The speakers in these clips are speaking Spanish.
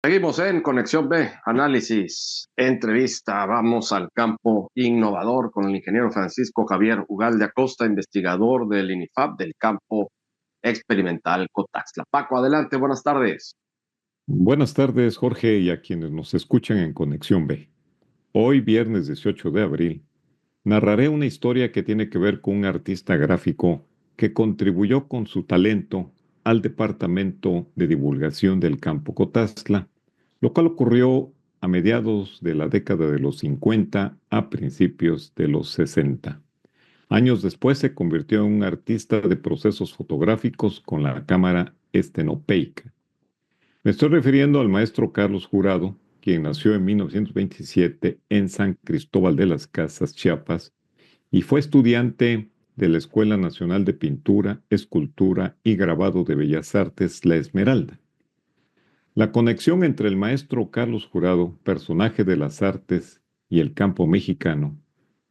Seguimos en Conexión B, análisis, entrevista. Vamos al campo innovador con el ingeniero Francisco Javier Ugalde Acosta, investigador del INIFAP del campo experimental Cotaxtla. Paco, adelante, buenas tardes. Buenas tardes, Jorge, y a quienes nos escuchan en Conexión B. Hoy, viernes 18 de abril, narraré una historia que tiene que ver con un artista gráfico que contribuyó con su talento al Departamento de Divulgación del Campo Cotazla, lo cual ocurrió a mediados de la década de los 50 a principios de los 60. Años después se convirtió en un artista de procesos fotográficos con la cámara estenopeica. Me estoy refiriendo al maestro Carlos Jurado, quien nació en 1927 en San Cristóbal de las Casas, Chiapas, y fue estudiante de la Escuela Nacional de Pintura, Escultura y Grabado de Bellas Artes, La Esmeralda. La conexión entre el maestro Carlos Jurado, personaje de las artes, y el campo mexicano,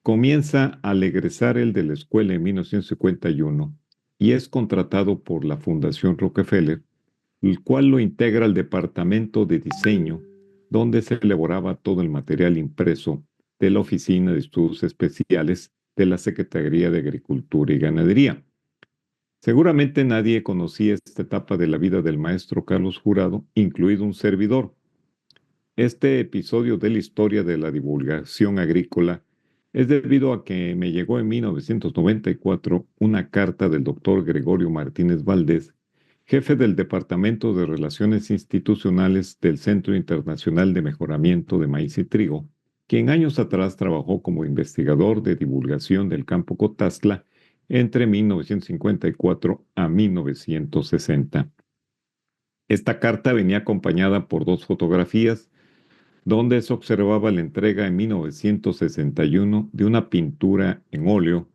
comienza al egresar él de la escuela en 1951 y es contratado por la Fundación Rockefeller, el cual lo integra al departamento de diseño, donde se elaboraba todo el material impreso de la Oficina de Estudios Especiales de la Secretaría de Agricultura y Ganadería. Seguramente nadie conocía esta etapa de la vida del maestro Carlos Jurado, incluido un servidor. Este episodio de la historia de la divulgación agrícola es debido a que me llegó en 1994 una carta del doctor Gregorio Martínez Valdés, jefe del Departamento de Relaciones Institucionales del Centro Internacional de Mejoramiento de Maíz y Trigo, quien años atrás trabajó como investigador de divulgación del campo Cotazla entre 1954 a 1960. Esta carta venía acompañada por dos fotografías donde se observaba la entrega en 1961 de una pintura en óleo,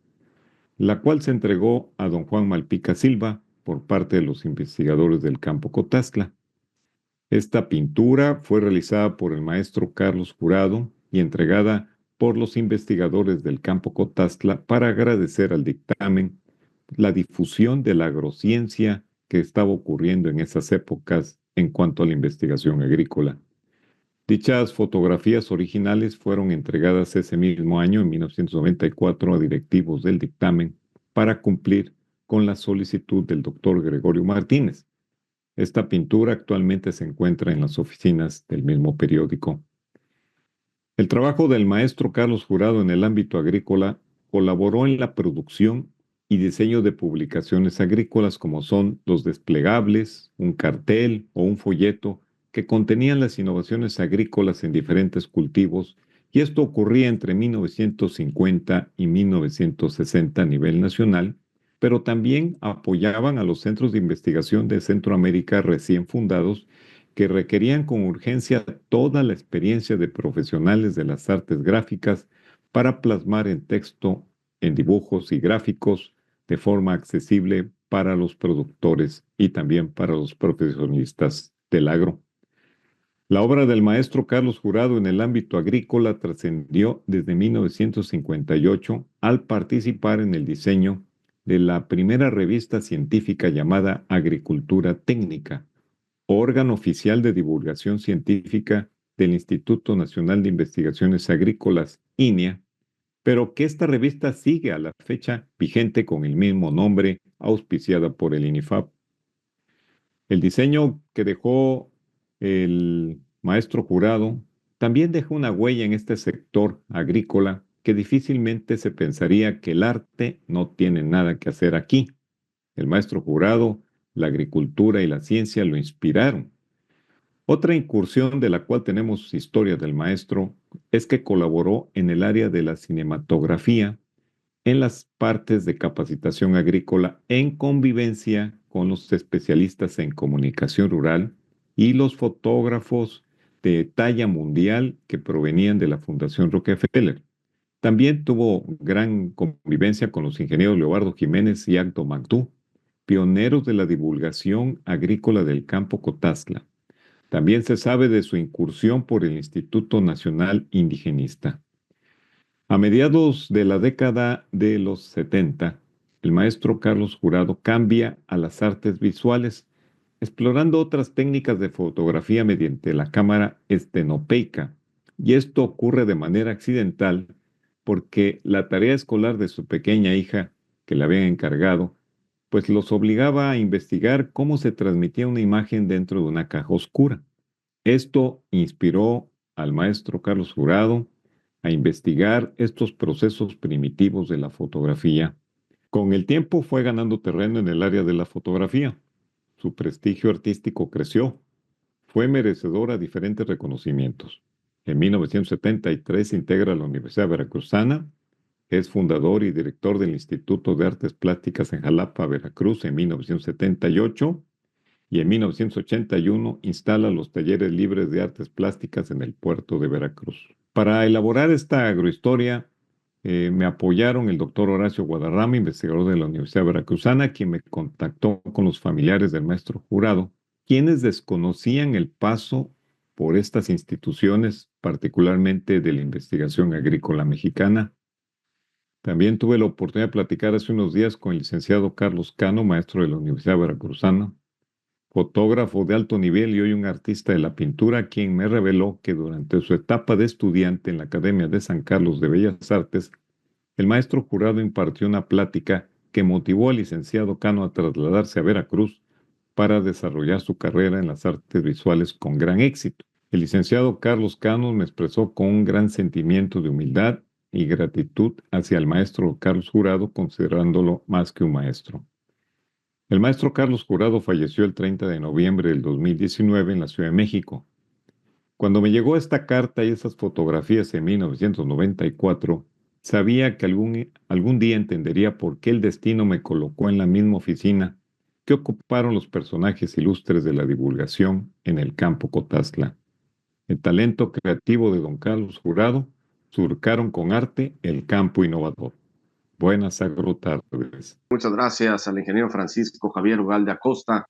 la cual se entregó a don Juan Malpica Silva por parte de los investigadores del campo Cotazla. Esta pintura fue realizada por el maestro Carlos Jurado y entregada por los investigadores del campo Cotazla para agradecer al dictamen la difusión de la agrociencia que estaba ocurriendo en esas épocas en cuanto a la investigación agrícola. Dichas fotografías originales fueron entregadas ese mismo año, en 1994, a directivos del dictamen para cumplir con la solicitud del doctor Gregorio Martínez. Esta pintura actualmente se encuentra en las oficinas del mismo periódico. El trabajo del maestro Carlos Jurado en el ámbito agrícola colaboró en la producción y diseño de publicaciones agrícolas como son los desplegables, un cartel o un folleto que contenían las innovaciones agrícolas en diferentes cultivos, y esto ocurría entre 1950 y 1960 a nivel nacional, pero también apoyaban a los centros de investigación de Centroamérica recién fundados que requerían con urgencia toda la experiencia de profesionales de las artes gráficas para plasmar en texto, en dibujos y gráficos de forma accesible para los productores y también para los profesionistas del agro. La obra del maestro Carlos Jurado en el ámbito agrícola trascendió desde 1958 al participar en el diseño de la primera revista científica llamada Agricultura Técnica, órgano oficial de divulgación científica del Instituto Nacional de Investigaciones Agrícolas, INIA, pero que esta revista sigue a la fecha vigente con el mismo nombre, auspiciada por el INIFAP. El diseño que dejó el maestro Jurado también dejó una huella en este sector agrícola que difícilmente se pensaría que el arte no tiene nada que hacer aquí. El maestro Jurado, la agricultura y la ciencia lo inspiraron. Otra incursión de la cual tenemos historia del maestro es que colaboró en el área de la cinematografía en las partes de capacitación agrícola en convivencia con los especialistas en comunicación rural y los fotógrafos de talla mundial que provenían de la Fundación Rockefeller. También tuvo gran convivencia con los ingenieros Leobardo Jiménez y Acto Magdú, pioneros de la divulgación agrícola del campo Cotazla. También se sabe de su incursión por el Instituto Nacional Indigenista. A mediados de la década de los 70, el maestro Carlos Jurado cambia a las artes visuales, explorando otras técnicas de fotografía mediante la cámara estenopeica. Y esto ocurre de manera accidental porque la tarea escolar de su pequeña hija, que le habían encargado, pues los obligaba a investigar cómo se transmitía una imagen dentro de una caja oscura. Esto inspiró al maestro Carlos Jurado a investigar estos procesos primitivos de la fotografía. Con el tiempo fue ganando terreno en el área de la fotografía. Su prestigio artístico creció. Fue merecedor a diferentes reconocimientos. En 1973 integra la Universidad Veracruzana. Es fundador y director del Instituto de Artes Plásticas en Jalapa, Veracruz, en 1978 y en 1981 instala los talleres libres de artes plásticas en el puerto de Veracruz. Para elaborar esta agrohistoria, me apoyaron el doctor Horacio Guadarrama, investigador de la Universidad Veracruzana, quien me contactó con los familiares del maestro Jurado, quienes desconocían el paso por estas instituciones, particularmente de la investigación agrícola mexicana. También tuve la oportunidad de platicar hace unos días con el licenciado Carlos Cano, maestro de la Universidad Veracruzana, fotógrafo de alto nivel y hoy un artista de la pintura, quien me reveló que durante su etapa de estudiante en la Academia de San Carlos de Bellas Artes, el maestro Jurado impartió una plática que motivó al licenciado Cano a trasladarse a Veracruz para desarrollar su carrera en las artes visuales con gran éxito. El licenciado Carlos Cano me expresó con un gran sentimiento de humildad y gratitud hacia el maestro Carlos Jurado, considerándolo más que un maestro. El maestro Carlos Jurado falleció el 30 de noviembre del 2019 en la Ciudad de México. Cuando me llegó esta carta y esas fotografías en 1994, sabía que algún día entendería por qué el destino me colocó en la misma oficina que ocuparon los personajes ilustres de la divulgación en el campo Cotazla. El talento creativo de don Carlos Jurado surcaron con arte el campo innovador. Buenas agrotardes. Muchas gracias al ingeniero Francisco Javier Ugalde Acosta,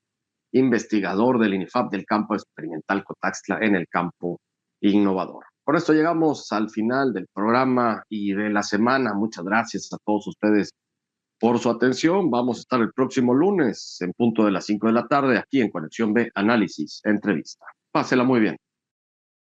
investigador del INIFAP del campo experimental Cotaxtla en el campo innovador. Con esto llegamos al final del programa y de la semana. Muchas gracias a todos ustedes por su atención. Vamos a estar el próximo lunes en punto de las 5 de la tarde aquí en Conexión B, Análisis, Entrevista. Pásela muy bien.